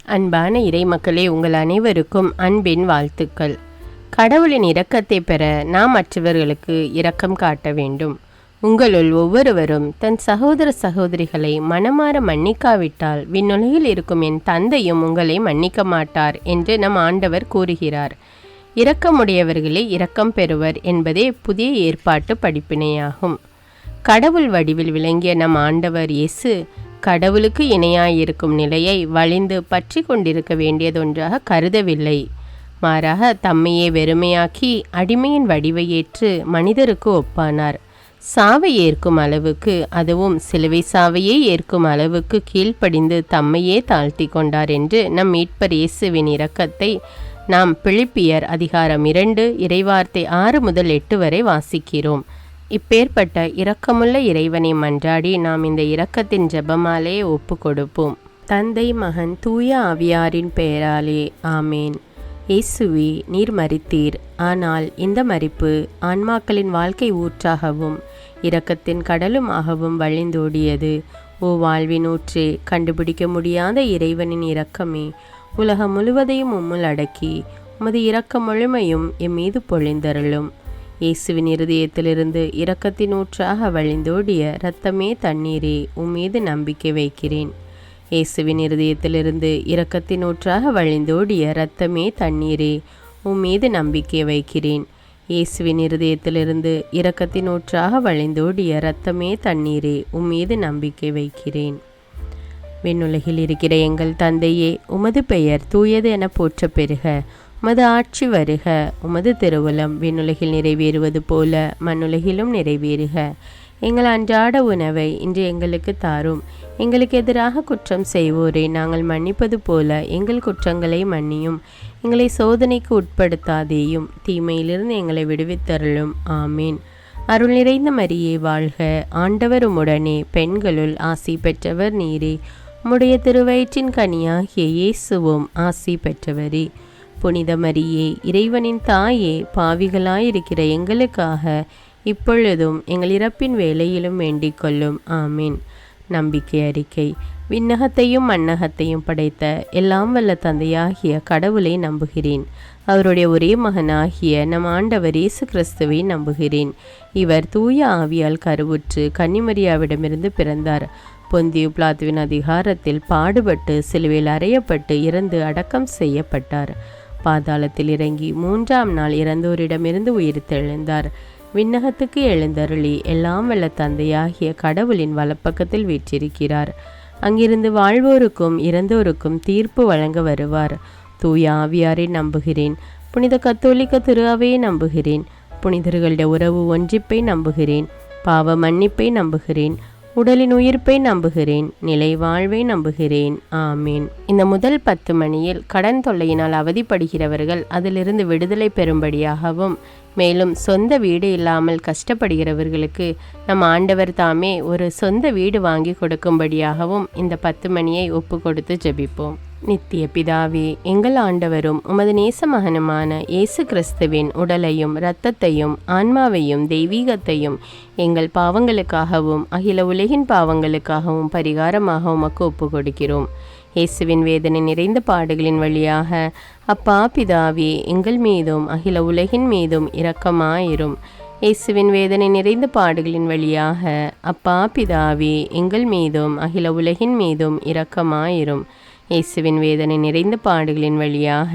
அன்பான இறைமக்களே, உங்கள் அனைவருக்கும் அன்பின் வாழ்த்துக்கள். கடவுளின் இரக்கத்தை பெற நாம் மற்றவர்களுக்கு இரக்கம் காட்ட வேண்டும். உங்களுள் ஒவ்வொருவரும் தன் சகோதர சகோதரிகளை மனமாற மன்னிக்காவிட்டால் விண்ணுலகில் இருக்கும் என் தந்தையும் உங்களை மன்னிக்க மாட்டார் என்று நம் ஆண்டவர் கூறுகிறார். இரக்கமுடையவர்களே இரக்கம் பெறுவர் என்பதே புதிய ஏற்பாட்டு படிப்பினையாகும். கடவுள் வடிவில் விளங்கிய நம் ஆண்டவர் இயேசு கடவுளுக்கு இணையாயிருக்கும் நிலையை வலிந்து பற்றி கொண்டிருக்க வேண்டியதொன்றாக கருதவில்லை. மாறாக தம்மையே வெறுமையாக்கி அடிமையின் வடிவை ஏற்று மனிதருக்கு ஒப்பானார். சாவை ஏற்கும் அளவுக்கு, அதுவும் சிலுவை சாவையே ஏற்கும் அளவுக்கு கீழ்ப்படிந்து தம்மையே தாழ்த்தி கொண்டார் என்று நம் மீட்பர் இயேசுவின் இரக்கத்தை நாம் பிலிப்பியர் அதிகாரம் 2 இறைவார்த்தை 6 முதல் 8 வரை வாசிக்கிறோம். இப்பேற்பட்ட இரக்கமுள்ள இறைவனை மன்றாடி நாம் இந்த இரக்கத்தின் ஜெபமாலே ஒப்பு கொடுப்போம். தந்தை, மகன், தூய ஆவியாரின் பெயராலே ஆமேன். இயேசுவே, நீர் மரித்தீர். ஆனால் இந்த மரிப்பு ஆன்மாக்களின் வாழ்க்கை ஊற்றாகவும் இரக்கத்தின் கடலுமாகவும் வழிந்தோடியது. ஓ வாழ்வின் ஊற்றே, கண்டுபிடிக்க முடியாத இறைவனின் இரக்கமே, உலகம் முழுவதையும் உம்முள் அடக்கி உமது இரக்க முழுமையும் எம்மீது பொழிந்தருளும். இயேசுவின் இருதயத்திலிருந்து இரக்கத்தின் ஊற்றாக வழிந்தோடிய இரத்தமே தண்ணீரே, உம்மீது நம்பிக்கை வைக்கிறேன். இயேசுவின் இருதயத்திலிருந்து இரக்கத்தின் ஊற்றாக வழிந்தோடிய இரத்தமே தண்ணீரே, உம்மீது நம்பிக்கை வைக்கிறேன். இயேசுவின் இருதயத்திலிருந்து இரக்கத்தின் ஊற்றாக வழிந்தோடிய இரத்தமே தண்ணீரே, உம்மீது நம்பிக்கை வைக்கிறேன். விண்ணுலகில் இருக்கிற எங்கள் தந்தையே, உமது பெயர் தூயது என போற்ற பெறுக. உமது ஆட்சி வருக. உமது திருவுளம் விண்ணுலகில் நிறைவேறுவது போல மண்ணுலகிலும் நிறைவேறுக. எங்கள் அன்றாட உணவை இன்று எங்களுக்கு தாரும். எங்களுக்கு எதிராக குற்றம் செய்வோரை நாங்கள் மன்னிப்பது போல எங்கள் குற்றங்களை மன்னியும். எங்களை சோதனைக்கு உட்படுத்தாதேயும், தீமையிலிருந்து எங்களை விடுவித்தருளும். ஆமீன். அருள் நிறைந்த மரியே வாழ்க. ஆண்டவர் உம்முடனே, பெண்களுள் ஆசி பெற்றவர் நீரே. உம்முடைய திருவயிற்றின் கனியாகிய இயேசுவும் ஆசி பெற்றவரே. புனித மரியே, இறைவனின் தாயே, பாவிகளாயிருக்கிற எங்களுக்காக இப்பொழுதும் எங்கள் இறப்பின் வேளையிலும் வேண்டிக் கொள்ளும். ஆமீன். நம்பிக்கை அறிக்கை. விண்ணகத்தையும் மண்ணகத்தையும் படைத்த எல்லாம் வல்ல தந்தையாகிய கடவுளை நம்புகிறேன். அவருடைய ஒரே மகனாகிய நம் ஆண்டவர் இயேசு கிறிஸ்துவை நம்புகிறேன். இவர் தூய ஆவியால் கருவுற்று கன்னிமரியாவிடமிருந்து பிறந்தார். பொந்தியு பிலாத்துவின் அதிகாரத்தில் பாடுபட்டு சிலுவையில் அறையப்பட்டு இறந்து அடக்கம் செய்யப்பட்டார். பாதாளத்தில் இறங்கி 3ஆம் நாள் இறந்தோரிடமிருந்து உயிர்த்தெழுந்தார். விண்ணகத்துக்கு எழுந்தருளி எல்லாம் வல்ல தந்தையாகிய கடவுளின் வலப்பக்கத்தில் வீற்றிருக்கிறார். அங்கிருந்து வாழ்வோருக்கும் இறந்தோருக்கும் தீர்ப்பு வழங்க வருவார். தூய ஆவியாரை நம்புகிறேன். புனித கத்தோலிக்க திரு அவையை நம்புகிறேன். புனிதர்களுடைய உறவு ஒன்றிப்பை நம்புகிறேன். பாவ மன்னிப்பை நம்புகிறேன். உடலின் உயிர்ப்பை நம்புகிறேன். நிலை வாழ்வை நம்புகிறேன். ஆமீன். இந்த முதல் 10 மணியில் கடன் தொல்லையினால் அவதிப்படுகிறவர்கள் அதிலிருந்து விடுதலை பெறும்படியாகவும், மேலும் சொந்த வீடு இல்லாமல் கஷ்டப்படுகிறவர்களுக்கு நம் ஆண்டவர் தாமே ஒரு சொந்த வீடு வாங்கி கொடுக்கும்படியாகவும் இந்த 10 மணியை ஒப்பு கொடுத்து ஜெபிப்போம். நித்திய பிதாவே, எங்கள் ஆண்டவரும் உமது நேச மகனுமான இயேசு கிறிஸ்துவின் உடலையும் இரத்தத்தையும் ஆன்மாவையும் தெய்வீகத்தையும் எங்கள் பாவங்களுக்காகவும் அகில உலகின் பாவங்களுக்காகவும் பரிகாரமாக உமக்கு ஒப்பு கொடுக்கிறோம். இயேசுவின் வேதனை நிறைந்த பாடுகளின் வழியாக அப்பா பிதாவே, எங்கள் மீதும் அகில உலகின் மீதும் இரக்கமாயிரும். இயேசுவின் வேதனை நிறைந்த பாடுகளின் வழியாக அப்பா பிதாவே, எங்கள் மீதும் அகில உலகின் மீதும் இரக்கமாயிரும். இயேசுவின் வேதனை நிறைந்த பாடுகளின் வழியாக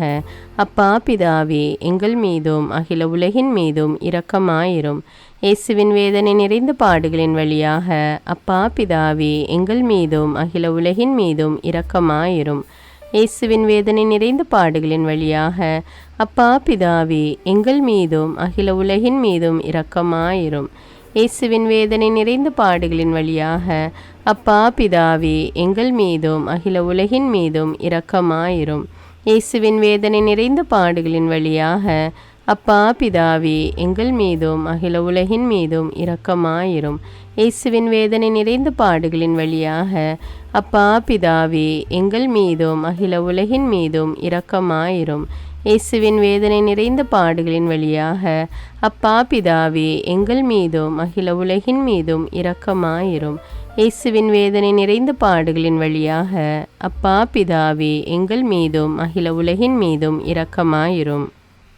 அப்பா பிதாவே, எங்கள் மீதும் அகில உலகின் மீதும் இரக்கமாயிரும். இயேசுவின் வேதனை நிறைந்த பாடுகளின் வழியாக அப்பா பிதாவே, எங்கள் மீதும் அகில உலகின் மீதும் இரக்கமாயிரும். இயேசுவின் வேதனை நிறைந்த பாடுகளின் வழியாக அப்பா பிதாவே, எங்கள் மீதும் அகில உலகின் மீதும் இரக்கமாயிரும். இயேசுவின் வேதனை நிறைந்த பாடுகளின் வழியாக அப்பா பிதாவே, எங்கள் மீதும் அகில உலகின் மீதும் இரக்கமாயிரும். இயேசுவின் வேதனை நிறைந்த பாடுகளின் வழியாக அப்பா பிதாவே, எங்கள் மீதும் அகில உலகின் மீதும் இரக்கமாயிரும். இயேசுவின் வேதனை நிறைந்த பாடுகளின் வழியாக அப்பா பிதாவே, எங்கள் மீதும் அகில உலகின் மீதும் இரக்கமாயிரும். இயேசுவின் வேதனை நிறைந்த பாடுகளின் வழியாக அப்பா பிதாவே, எங்கள் மீதும் அகில உலகின் மீதும் இரக்கமாயிரும். இயேசுவின் வேதனை நிறைந்த பாடுகளின் வழியாக அப்பா பிதாவே எங்கள் மீதும் அகில உலகின் மீதும் இரக்கமாயிரும்.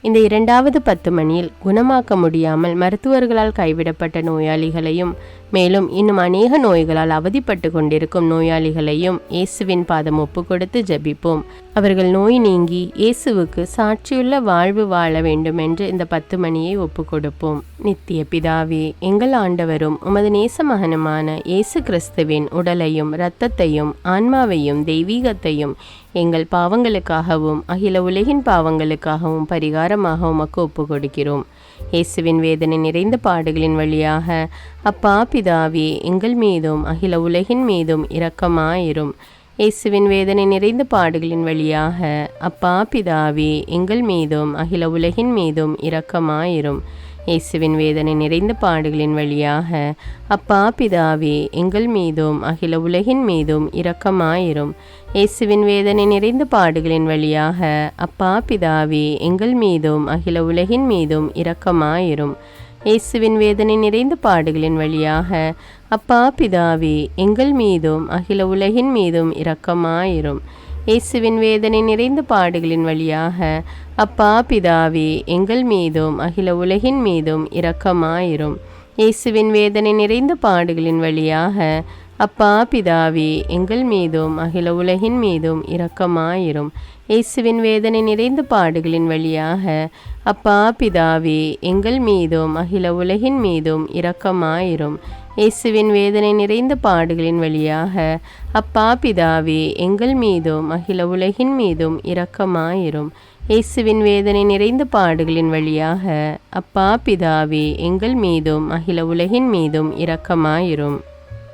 இந்த 2வது 10 மணியில் குணமாக்க முடியாமல் மருத்துவர்களால் கைவிடப்பட்ட நோயாளிகளையும் மேலும் இன்னும் அநேக நோய்களால் அவதிப்பட்டு கொண்டிருக்கும் நோயாளிகளையும் இயேசுவின் பாதம் ஒப்பு கொடுத்து ஜெபிப்போம். அவர்கள் நோய் நீங்கி இயேசுவுக்கு சாட்சியுள்ள வாழ்வு வாழ வேண்டும் என்று இந்த 10 மணியை ஒப்பு கொடுப்போம். நித்திய பிதாவே, எங்கள் ஆண்டவரும் உமது நேச மகனுமான இயேசு கிறிஸ்துவின் உடலையும் இரத்தத்தையும் ஆன்மாவையும் தெய்வீகத்தையும் எங்கள் பாவங்களுக்காகவும் அகில உலகின் பாவங்களுக்காகவும் பரிகாரமாக உமக்கு ஒப்பு கொடுக்கிறோம். இயேசுவின் வேதனை நிறைந்த பாடுகளின் வழியாக அப்பா பிதாவே எங்கள் மீதும் அகில உலகின் மீதும் இரக்கமாயிரும். இயேசுவின் வேதனை நிறைந்த பாடுகளின் வழியாக அப்பா பிதாவே எங்கள் மீதும் அகில உலகின் மீதும் இரக்கமாயிரும். இயேசுவின் வேதனை நிறைந்த பாடுகளின் வழியாக அப்பா பிதாவே எங்கள் மீதும் அகில உலகின் மீதும் இரக்கமாயிரும். இயேசுவின் வேதனை நிறைந்த பாடுகளின் வழியாக அப்பா பிதாவே எங்கள் மீதும் அகில உலகின் மீதும் இரக்கமாயிரும். இயேசுவின் வேதனை நிறைந்த பாடுகளின் வழியாக அப்பா பிதாவே எங்கள் மீதும் அகில உலகின் மீதும் இரக்கமாயிரும். இயேசுவின் வேதனை நிறைந்த பாடுகளின் வழியாக அப்பா பிதாவே எங்கள் மீதும் அகில உலகின் மீதும் இரக்கமாயிரும். இயேசுவின் வேதனை நிறைந்த பாடுகளின் வழியாக அப்பா பிதாவே எங்கள் மீதும் அகில உலகின் மீதும் இரக்கமாயிரும். இயேசுவின் வேதனை நிறைந்த பாடுகளின் வழியாக அப்பா பிதாவே எங்கள் மீதும் அகில உலகின் மீதும் இரக்கமாயிரும். இயேசுவின் வேதனை நிறைந்த பாடுகளின் வழியாக அப்பா பிதாவே எங்கள் மீதும் அகில உலகின் மீதும் இரக்கமாயிரும். இயேசுவின் வேதனை நிறைந்த பாடுகளின் வழியாக அப்பா பிதாவே எங்கள் மீதும் அகில உலகின் மீதும் இரக்கமாயிரும்.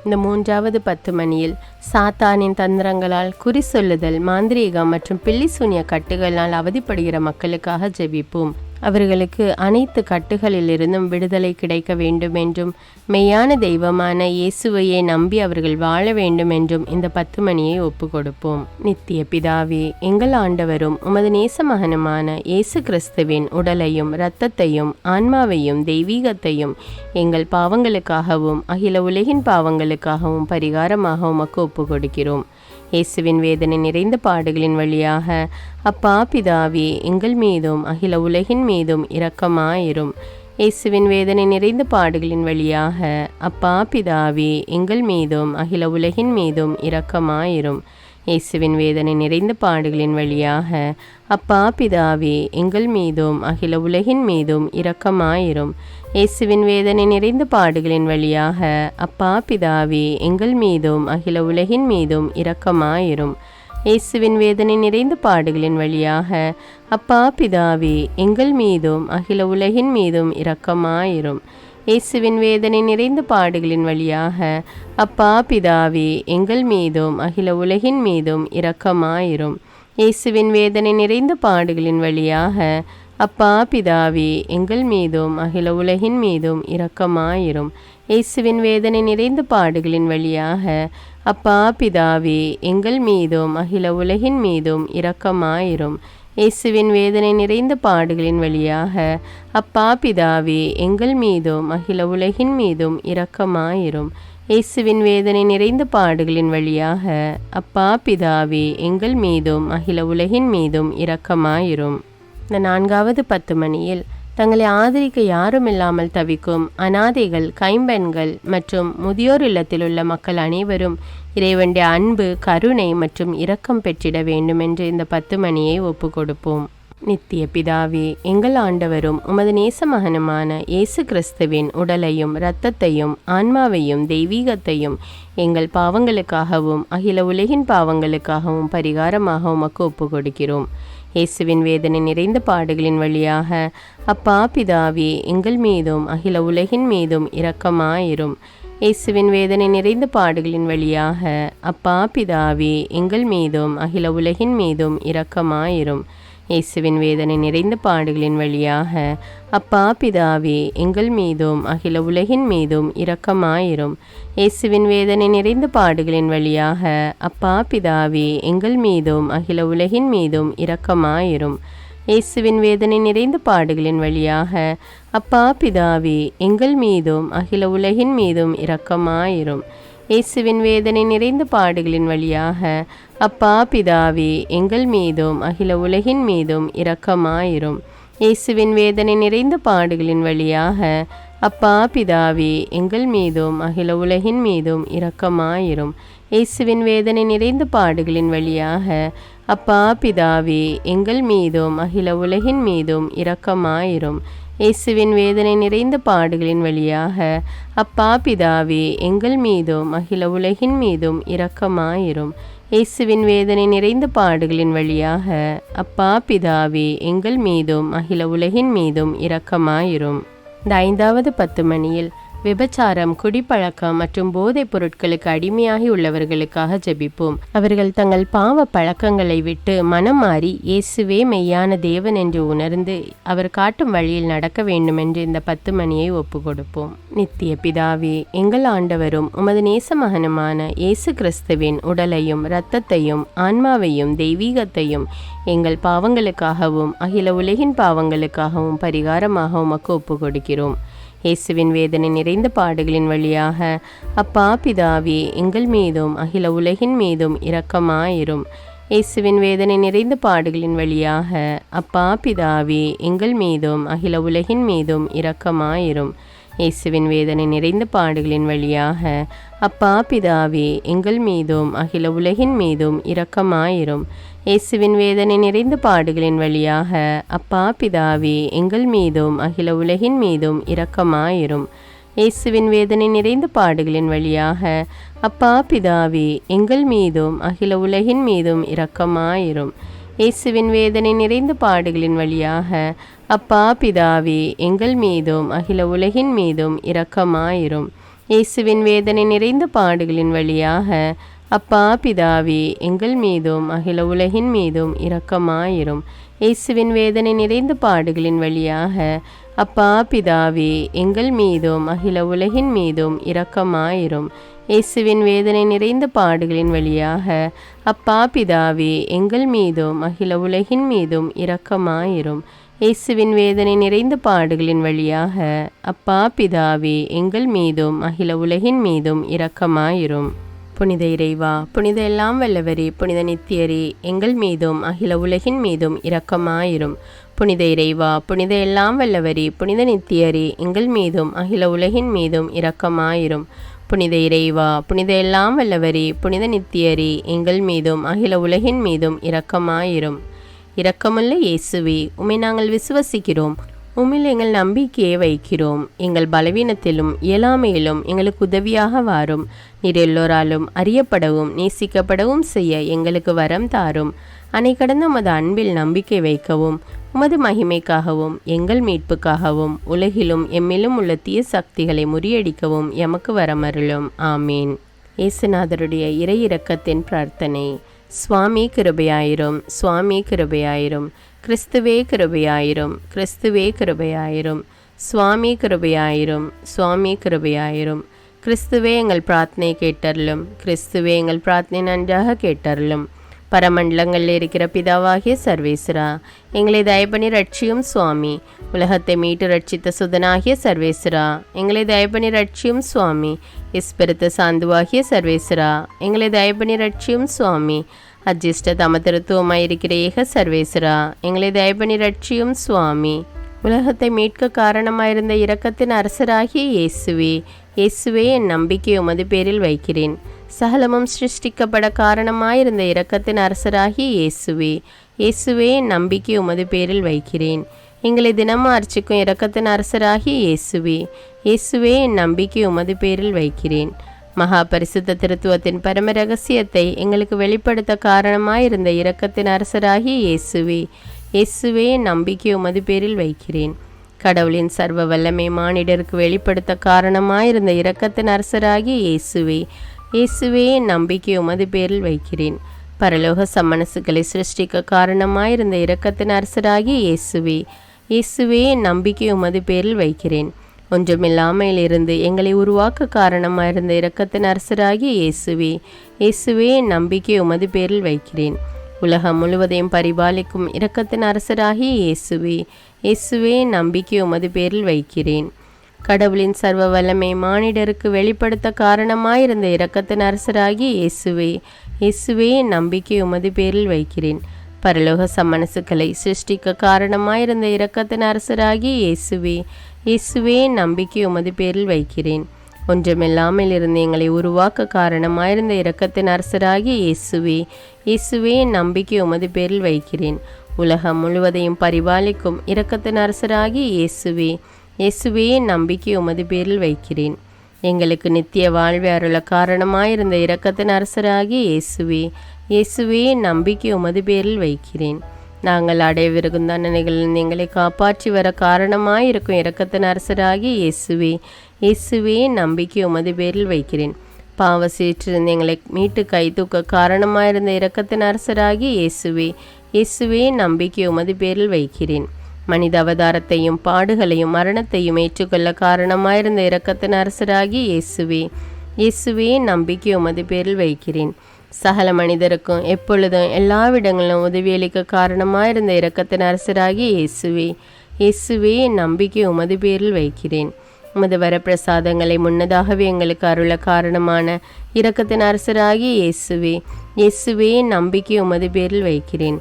இந்த 3வது 10 மணியில் சாத்தானின் தந்திரங்களால் குறி சொல்லுதல், மாந்திரீகம் மற்றும் பில்லி சூனிய கட்டுகளால் அவதிப்படுகிற மக்களுக்காக ஜெபிப்போம். அவர்களுக்கு அனைத்து கட்டுகளிலிருந்தும் விடுதலை கிடைக்க வேண்டும் என்றும் மெய்யான தெய்வமான இயேசுவையே நம்பி அவர்கள் வாழ வேண்டும் என்றும் இந்த 10 மணியை ஒப்பு கொடுப்போம். நித்திய பிதாவே, எங்கள் ஆண்டவரும் உமது நேச மகனுமான இயேசு கிறிஸ்துவின் உடலையும் இரத்தத்தையும் ஆன்மாவையும் தெய்வீகத்தையும் எங்கள் பாவங்களுக்காகவும் அகில உலகின் பாவங்களுக்காகவும் பரிகாரமாக உமக்கு ஒப்பு கொடுக்கிறோம். இயேசுவின் வேதனை நிறைந்த பாடுகளின் வழியாக அப்பா பிதாவே எங்கள் மீதும் அகில உலகின் மீதும் இரக்கமாயிரும். இயேசுவின் வேதனை நிறைந்த பாடுகளின் வழியாக அப்பா பிதாவே எங்கள் மீதும் அகில உலகின் மீதும் இரக்கமாயிரும். இயேசுவின் வேதனை நிறைந்த பாடுகளின் வழியாக அப்பா பிதாவே எங்கள் மீதும் அகில உலகின் மீதும் இரக்கமாயிரும். இயேசுவின் வேதனை நிறைந்த பாடுகளின் வழியாக அப்பா பிதாவே எங்கள் மீதும் அகில உலகின் மீதும் இரக்கமாயிரும். இயேசுவின் வேதனை நிறைந்த பாடுகளின் வழியாக அப்பா பிதாவே எங்கள் மீதும் அகில உலகின் மீதும் இரக்கமாயிரும். இயேசுவின் வேதனை நிறைந்த பாடுகளின் வழியாக அப்பா பிதாவே எங்கள் மீதும் அகில உலகின் மீதும் இரக்கமாயிரும். இயேசுவின் வேதனை நிறைந்த பாடுகளின் வழியாக அப்பா பிதாவே எங்கள் மீதும் அகில உலகின் மீதும் இரக்கமாயிரும். இயேசுவின் வேதனை நிறைந்த பாடுகளின் வழியாக அப்பா பிதாவே எங்கள் மீதும் அகில உலகின் மீதும் இரக்கமாயிரும். இயேசுவின் வேதனை நிறைந்த பாடுகளின் வழியாக அப்பா பிதாவே எங்கள் மீதும் அகில உலகின் மீதும் இரக்கமாயிரும். இயேசுவின் வேதனை நிறைந்த பாடுகளின் வழியாக அப்பா பிதாவே எங்கள் மீதும் அகில உலகின் மீதும் இரக்கமாயிரும். இந்த 4வது 10 மணியில் தங்களை ஆதரிக்க யாரும் இல்லாமல் தவிக்கும் அனாதைகள், கைம்பெண்கள் மற்றும் முதியோர் இல்லத்தில் உள்ள மக்கள் அனைவரும் இறைவனுடைய அன்பு, கருணை மற்றும் இரக்கம் பெற்றிட வேண்டும் என்று இந்த 10 மணியை ஒப்பு கொடுப்போம். நித்திய பிதாவே, எங்கள் ஆண்டவரும் உமது நேச மகனுமான இயேசு கிறிஸ்துவின் உடலையும் இரத்தத்தையும் ஆன்மாவையும் தெய்வீகத்தையும் எங்கள் பாவங்களுக்காகவும் அகில உலகின் பாவங்களுக்காகவும் பரிகாரமாக உமக்கு ஒப்பு கொடுக்கிறோம். இயேசுவின் வேதனை நிறைந்த பாடுகளின் வழியாக அப்பா பிதாவே எங்கள் மீதும் அகில உலகின் மீதும் இரக்கமாயிரும். இயேசுவின் வேதனை நிறைந்த பாடுகளின் வழியாக அப்பா பிதாவே எங்கள் மீதும் அகில உலகின் மீதும் இரக்கமாயிரும். இயேசுவின் வேதனை நிறைந்த பாடுகளின் வழியாக அப்பா பிதாவே எங்கள் மீதும் அகில உலகின் மீதும் இரக்கமாயிரும். இயேசுவின் வேதனை நிறைந்த பாடுகளின் வழியாக அப்பா பிதாவே எங்கள் மீதும் அகில உலகின் மீதும் இரக்கமாயிரும். இயேசுவின் வேதனை நிறைந்த பாடுகளின் வழியாக அப்பா பிதாவே எங்கள் மீதும் அகில உலகின் மீதும் இரக்கமாயிரும். இயேசுவின் வேதனை நிறைந்த பாடுகளின் வழியாக அப்பா பிதாவே எங்கள் மீதும் அகில உலகின் மீதும் இரக்கமாயிரும். இயேசுவின் வேதனை நிறைந்த பாடுகளின் வழியாக அப்பா பிதாவே எங்கள் மீதும் அகில உலகின் மீதும் இரக்கமாயிரும். இயேசுவின் வேதனை நிறைந்த பாடுகளின் வழியாக அப்பா பிதாவே எங்கள் மீதும் அகில உலகின் மீதும் இரக்கமாயிரும். இயேசுவின் வேதனை நிறைந்த பாடுகளின் வழியாக அப்பா பிதாவே எங்கள் மீதும் அகில உலகின் மீதும் இரக்கமாயிரும். இயேசுவின் வேதனை நிறைந்த பாடுகளின் வழியாக அப்பா பிதாவே எங்கள் மீதும் அகில உலகின் மீதும் இரக்கமாயிரும். இந்த 5வது 10 மணியில் விபச்சாரம், குடிப்பழக்கம் மற்றும் போதைப் பொருட்களுக்கு அடிமையாகி உள்ளவர்களுக்காக ஜெபிப்போம். அவர்கள் தங்கள் பாவ பழக்கங்களை விட்டு மனம் மாறி இயேசுவே மெய்யான தேவன் என்று உணர்ந்து அவர் காட்டும் வழியில் நடக்க வேண்டும் என்று இந்த 10 மணியை ஒப்பு கொடுப்போம். நித்திய பிதாவே, எங்கள் ஆண்டவரும் உமது நேச மகனுமான இயேசு கிறிஸ்துவின் உடலையும் இரத்தத்தையும் ஆன்மாவையும் தெய்வீகத்தையும் எங்கள் பாவங்களுக்காகவும் அகில உலகின் பாவங்களுக்காகவும் பரிகாரமாக உமக்கு ஒப்பு கொடுக்கிறோம். இயேசுவின் வேதனை நிறைந்த பாடுகளின் வழியாக அப்பா பிதாவே எங்கள் மீதும் அகில உலகின் மீதும் இரக்கமாயிரும். இயேசுவின் வேதனை நிறைந்த பாடுகளின் வழியாக அப்பா பிதாவே எங்கள் மீதும் அகில உலகின் மீதும் இரக்கமாயிரும். இயேசுவின் வேதனை நிறைந்த பாடுகளின் வழியாக அப்பா பிதாவே எங்கள் மீதும் அகில உலகின் மீதும் இரக்கமாயிரும். இயேசுவின் வேதனை நிறைந்த பாடுகளின் வழியாக அப்பா பிதாவே எங்கள் மீதும் அகில உலகின் மீதும் இரக்கமாயிரும். இயேசுவின் வேதனை நிறைந்த பாடுகளின் வழியாக அப்பா பிதாவே எங்கள் மீதும் அகில உலகின் மீதும் இரக்கமாயிரும். இயேசுவின் வேதனை நிறைந்த பாடுகளின் வழியாக அப்பா பிதாவே எங்கள் மீதும் அகில உலகின் மீதும் இரக்கமாயிரும். இயேசுவின் வேதனை நிறைந்த பாடுகளின் வழியாக அப்பா பிதாவே எங்கள் மீதும் அகில உலகின் மீதும் இரக்கமாயிரும். இயேசுவின் வேதனை நிறைந்த பாடுகளின் வழியாக அப்பா பிதாவே எங்கள் மீதும் அகில உலகின் மீதும் இரக்கமாயிரும். இயேசுவின் வேதனை நிறைந்த பாடுகளின் வழியாக அப்பா பிதாவே எங்கள் மீதும் அகில உலகின் மீதும் இரக்கமாயிரும். இயேசுவின் வேதனை நிறைந்த பாடுகளின் வழியாக அப்பா பிதாவே எங்கள் மீதும் அகில உலகின் மீதும் இரக்கமாயிரும். புனித இறைவா, புனித எல்லாம் வல்லவரே, புனித நித்தியரே, எங்கள் மீதும் அகில உலகின் மீதும் இரக்கமாயிரும். புனித இறைவா, புனித எல்லாம் வல்லவரே, புனித நித்தியரே, எங்கள் மீதும் அகில உலகின் மீதும் இரக்கமாயிரும். புனித இறைவா, புனித எல்லாம் வல்லவரே, புனித நித்தியரே, எங்கள் மீதும் அகில உலகின் மீதும் இரக்கமாயிரும். இரக்கமுள்ள இயேசுவே, உம்மை நாங்கள் விசுவசிக்கிறோம், உம்மில் எங்கள் நம்பிக்கையை வைக்கிறோம். எங்கள் பலவீனத்திலும் இயலாமையிலும் எங்களுக்கு உதவியாக வாரும். நீர் எல்லோராலும் அறியப்படவும் நேசிக்கப்படவும் செய்ய எங்களுக்கு வரம் தாரும். அணை கடந்த உமது அன்பில் நம்பிக்கை வைக்கவும், உமது மகிமைக்காகவும் எங்கள் மீட்புக்காகவும் உலகிலும் எம்மிலும் உள்ள தீய சக்திகளை முறியடிக்கவும் எமக்கு வரமருளும். ஆமீன். இயேசுநாதருடைய இறை இரக்கத்தின் பிரார்த்தனை. சுவாமி கிருபையாயிரும், சுவாமி கிருபையாயிரும். கிறிஸ்துவே கிருபையாயிரும், கிறிஸ்துவே கிருபையாயிரும். சுவாமி கிருபையாயிரும், சுவாமி கிருபையாயிரும். கிறிஸ்துவே எங்கள் பிரார்த்தனை கேட்டருளும், கிறிஸ்துவே எங்கள் பிரார்த்தனை நன்றாக கேட்டருளும். பரமண்டலங்களில் இருக்கிற பிதாவாகிய சர்வேஸ்வரா, எங்களை தயபணி ரட்சியும் சுவாமி. உலகத்தை மீட்டு ரட்சித்த சுதனாகிய சர்வேஸ்வரா, எங்களை தயபணி ரட்சியும் சுவாமி. இஸ்பிரித்த சாந்துவாகிய சர்வேஸ்வரா, எங்களை தயபணி ரட்சியும் சுவாமி. அஜிஷ்ட தமதிருத்துவமாயிருக்கிற ஏக சர்வேஸ்வரா, எங்களை தயபணி ரட்சியும் சுவாமி. உலகத்தை மீட்க காரணமாயிருந்த இரக்கத்தின் அரசராகிய இயேசுவே, இயேசுவே என் நம்பிக்கை உமது பேரில் வைக்கிறேன். சகலமும் சிருஷ்டிக்கப்பட காரணமாயிருந்த இரக்கத்தின் அரசராகிய இயேசுவே, இயேசுவே என் நம்பிக்கை உமது பேரில் வைக்கிறேன். எங்களை தினமும் அர்ச்சிக்கும் இரக்கத்தின் அரசராகிய இயேசுவே, இயேசுவே என் நம்பிக்கை உமது பேரில் வைக்கிறேன். மகா பரிசுத்த திருத்துவத்தின் பரம ரகசியத்தை எங்களுக்கு வெளிப்படுத்த காரணமாயிருந்த இரக்கத்தின் அரசராகிய இயேசுவே, இயேசுவே என் நம்பிக்கை உமது பேரில் வைக்கிறேன். கடவுளின் சர்வ வல்லமை மானிடருக்கு வெளிப்படுத்த காரணமாயிருந்த இரக்கத்தின் அரசராகிய இயேசுவே, இயேசுவே என் நம்பிக்கை உமது பேரில் வைக்கிறேன். பரலோக சம்மனசுகளை சிருஷ்டிக்க காரணமாயிருந்த இரக்கத்தின் அரசராகிய இயேசுவே, இயேசுவே என் நம்பிக்கை உமது பேரில் வைக்கிறேன். ஒன்றுமில்லாமல் இருந்து எங்களை உருவாக்க காரணமாயிருந்த இரக்கத்தின் அரசராகிய இயேசுவே, இயேசுவே என் நம்பிக்கை உமது பேரில் வைக்கிறேன். உலகம் முழுவதையும் பரிபாலிக்கும் இரக்கத்தின் அரசராகிய இயேசுவே, இயேசுவே என் நம்பிக்கை உமது பேரில் வைக்கிறேன். கடவுளின் சர்வ வல்லமை மானிடருக்கு வெளிப்படுத்த காரணமாயிருந்த இரக்கத்தின் அரசராகி இயேசுவே, இயேசுவே நம்பிக்கை உமது பேரில் வைக்கிறேன். பரலோக சம்மனசுக்களை சிருஷ்டிக்க காரணமாயிருந்த இரக்கத்தின் அரசராகி இயேசுவே, இயேசுவே நம்பிக்கை உமது பேரில் வைக்கிறேன். ஒன்றுமில்லாமல் இருந்து எங்களை உருவாக்க காரணமாயிருந்த இரக்கத்தின் அரசராகி இயேசுவே, இயேசுவே நம்பிக்கை உமது பேரில் வைக்கிறேன். உலகம் முழுவதையும் பரிபாலிக்கும் இரக்கத்தின் அரசராகி இயேசுவே, இயேசுவே நம்பிக்கை உமது பேரில் வைக்கிறேன். எங்களுக்கு நித்திய வாழ்வை அருள காரணமாயிருந்த இரக்கத்தின் அரசராகி இயேசுவே, இயேசுவே நம்பிக்கை உமது பேரில் வைக்கிறேன். நாங்கள் அடையவிருக்கும் தண்டனைகளில் எங்களை காப்பாற்றி வர காரணமாயிருக்கும் இரக்கத்தின் அரசராகி இயேசுவே, இயேசுவே நம்பிக்கை உமது பேரில் வைக்கிறேன். பாவ சீற்றிருந்து எங்களை மீட்டு கை தூக்க காரணமாயிருந்த இரக்கத்தின் அரசராகி இயேசுவே, இயேசுவே நம்பிக்கை உமது பேரில் வைக்கிறேன். மனித அவதாரத்தையும் பாடுகளையும் மரணத்தையும் ஏற்றுக்கொள்ள காரணமாயிருந்த இரக்கத்தின் அரசராகி இயேசுவே, இயேசுவே நம்பிக்கை உமது பேரில் வைக்கிறேன். சகல மனிதருக்கும் எப்பொழுதும் எல்லாவிடங்களிலும் உதவியளிக்க காரணமாயிருந்த இரக்கத்தின் அரசராகி இயேசுவே, இயேசுவே நம்பிக்கை உமது பேரில் வைக்கிறேன். உமது வரப்பிரசாதங்களை முன்னதாகவே எங்களுக்கு அருள காரணமான இரக்கத்தின் அரசராகி இயேசுவே, இயேசுவே நம்பிக்கை உமது பேரில் வைக்கிறேன்.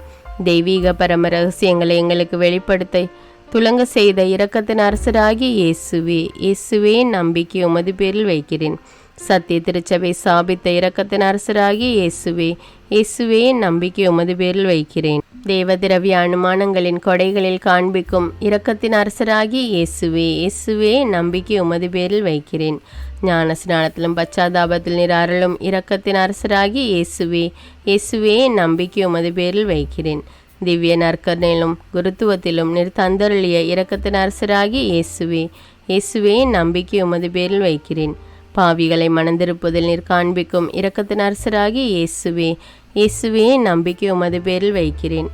தெய்வீக பரம ரகசியங்களை எங்களுக்கு வெளிப்படுத்த துலங்க செய்த இரக்கத்தின் அரசராகி இயேசுவே, இயேசுவே நம்பிக்கை உமது பேரில் வைக்கிறேன். சத்திய திருச்சபை சாபித்த இரக்கத்தின் அரசராகி இயேசுவே, இயேசுவே நம்பிக்கை உமது பேரில் வைக்கிறேன். தேவ திரவிய அனுமானங்களின் கொடைகளில் காண்பிக்கும் இரக்கத்தின் அரசராகி இயேசுவே, இயேசுவே நம்பிக்கை உமது பேரில் வைக்கிறேன். ஞான ஸ்நானத்திலும் பச்சாதாபத்தில் நீர் அருளும் இரக்கத்தின் அரசராகி இயேசுவே, இயேசுவே நம்பிக்கை உமது பேரில் வைக்கிறேன். திவ்ய நற்கரணையிலும் குருத்துவத்திலும் நீர் தந்தருளிய இரக்கத்தின் அரசராகி இயேசுவே, இயேசுவே நம்பிக்கை உமது பேரில் வைக்கிறேன். பாவிகளை மணந்திருப்பதில் நீர் காண்பிக்கும் இரக்கத்தின் அரசராகி இயேசுவே, இயேசுவே நம்பிக்கை உமது பேரில் வைக்கிறேன்.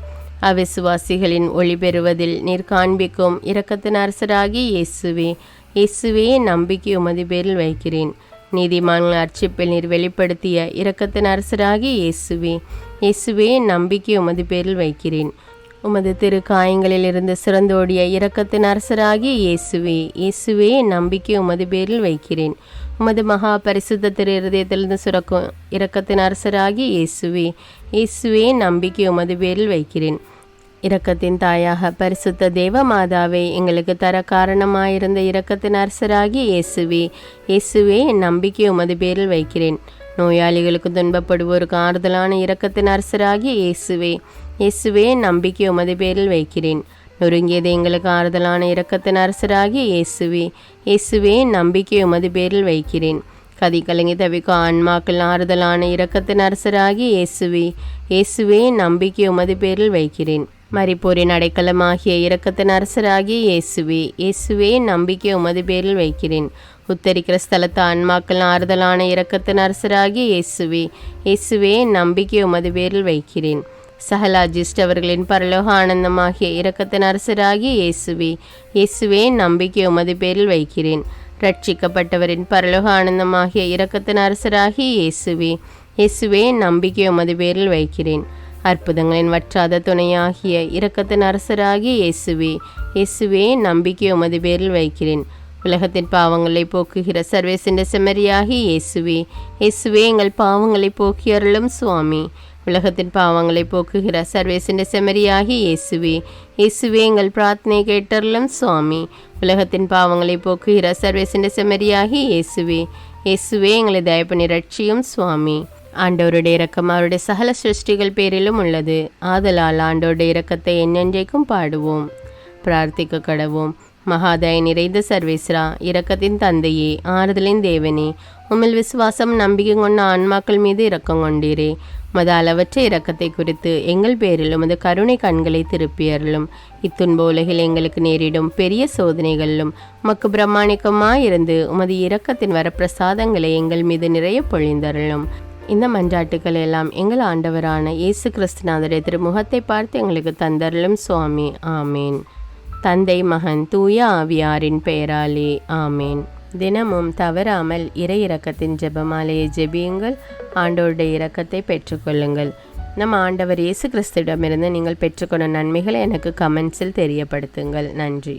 அவிசுவாசிகளின் ஒளி பெறுவதில் நீர் காண்பிக்கும் இரக்கத்தின் அரசராகி இயேசுவே, இயேசுவே நம்பிக்கை உமது பேரில் வைக்கிறேன். நீதிமான்கள் அர்ச்சிப்பில் நீர் வெளிப்படுத்திய இரக்கத்தின் அரசராகி இயேசுவே, இயேசுவே நம்பிக்கை உமது பேரில் வைக்கிறேன். உமது திரு காயங்களில் இருந்து சிறந்தோடிய இரக்கத்தின் அரசராகி இயேசுவே, இயேசுவே நம்பிக்கை உமது பேரில் வைக்கிறேன். உமது மகா பரிசுத்த திரு இருதயத்திலிருந்து சுரக்கும் இரக்கத்தின் அரசராகி இயேசுவே, இயேசுவே நம்பிக்கை உமது பேரில் வைக்கிறேன். இரக்கத்தின் தாயாக பரிசுத்த தேவ மாதாவை எங்களுக்கு தர காரணமாயிருந்த இரக்கத்தின் அரசராகி இயேசுவே, இயேசுவே நம்பிக்கை உமது பேரில் வைக்கிறேன். நோயாளிகளுக்கு துன்பப்படுவோருக்கு ஆறுதலான இரக்கத்தின் அரசராகி இயேசுவே, இயேசுவே நம்பிக்கை உமது பேரில் வைக்கிறேன். நொறுங்கியது எங்களுக்கு ஆறுதலான இரக்கத்தின் அரசராகி இயேசுவே, இயேசுவே நம்பிக்கை உமது பேரில் வைக்கிறேன். கதி கலங்கி தவிக்கும் ஆன்மாக்கள் ஆறுதலான இரக்கத்தின் அரசராகி இயேசுவே, இயேசுவே நம்பிக்கை உமது பேரில் வைக்கிறேன். மரிப்போரின் அடைக்கலமாகிய இரக்கத்தின் அரசராகி இயேசுவே, இயேசுவே நம்பிக்கை உமது பேரில் வைக்கிறேன். உத்தரிக்கிற ஸ்தலத்து ஆன்மாக்கள் ஆறுதலான இரக்கத்தின் அரசராகி இயேசுவே, இயேசுவே நம்பிக்கை உமது பேரில் வைக்கிறேன். சகல அஜிஷ்டவர்களின் பரலோக ஆனந்தமாகிய இரக்கத்தின் அரசராகி இயேசுவே, இயேசுவே நம்பிக்கை உமது பேரில் வைக்கிறேன். ரட்சிக்கப்பட்டவரின் பரலோக ஆனந்தமாகிய இரக்கத்தின் அரசராகி இயேசுவே, இயேசுவே நம்பிக்கை உமது பேரில் வைக்கிறேன். அற்புதங்களின் வற்றாத துணையாகிய இரக்கத்தின் அரசராகி இயேசுவே, இயேசுவே நம்பிக்கை உமது பேரில் வைக்கிறேன். உலகத்தின் பாவங்களை போக்குகிற சர்வேசின்ற செம்மறியாகி இயேசுவே, இயேசுவே எங்கள் பாவங்களை போக்கி அருளும் சுவாமி. உலகத்தின் பாவங்களை போக்குகிற சர்வேசின்ற செம்மறியாகி இயேசுவே, இயேசுவே எங்கள் பிரார்த்தனை கேட்டருளும் சுவாமி. உலகத்தின் பாவங்களை போக்குகிற சர்வேசின்ற செம்மறியாகி இயேசுவே, இயேசுவே எங்களை தயப்பனி ரட்சியும் சுவாமி. ஆண்டவருடைய இரக்கம் அவருடைய சகல சிருஷ்டிகள் பேரிலும் உள்ளது. ஆதலால் ஆண்டவருடைய இரக்கத்தை என்னென்றைக்கும் பாடுவோம். பிரார்த்திக்க கடவோம். மகாதய நிறைந்த சர்வேஸ்வரா, இரக்கத்தின் தந்தையே, ஆறுதலின் தேவனே, உம்மில் விசுவாசம் நம்பிக்கை கொண்ட ஆன்மாக்கள் மீது இரக்கம் கொண்டீரே. உமது அளவற்ற இரக்கத்தை குறித்து எங்கள் பேரில் உமது கருணை கண்களை திருப்பியருளும். இத்துன்ப உலகில் எங்களுக்கு நேரிடும் பெரிய சோதனைகளிலும் உமக்கு பிரமாணிக்கமாயிருந்து உமது இரக்கத்தின் வரப்பிரசாதங்களை எங்கள் மீது நிறைய பொழிந்தருளும். இந்த மன்றாட்டுக்கள் எல்லாம் எங்கள் ஆண்டவரான இயேசு கிறிஸ்துநாதருடைய திருமுகத்தை பார்த்து எங்களுக்கு தந்தருளும் சுவாமி. ஆமேன். தந்தை, மகன், தூய ஆவியாரின் பெயராலே ஆமேன். தினமும் தவறாமல் இறை இரக்கத்தின் ஜெபமாலையை ஜெபியுங்கள். ஆண்டவருடைய இரக்கத்தை பெற்றுக்கொள்ளுங்கள். நம் ஆண்டவர் இயேசு கிறிஸ்துவிடமிருந்து நீங்கள் பெற்றுக்கொண்ட நன்மைகளை எனக்கு கமெண்ட்ஸில் தெரியப்படுத்துங்கள். நன்றி.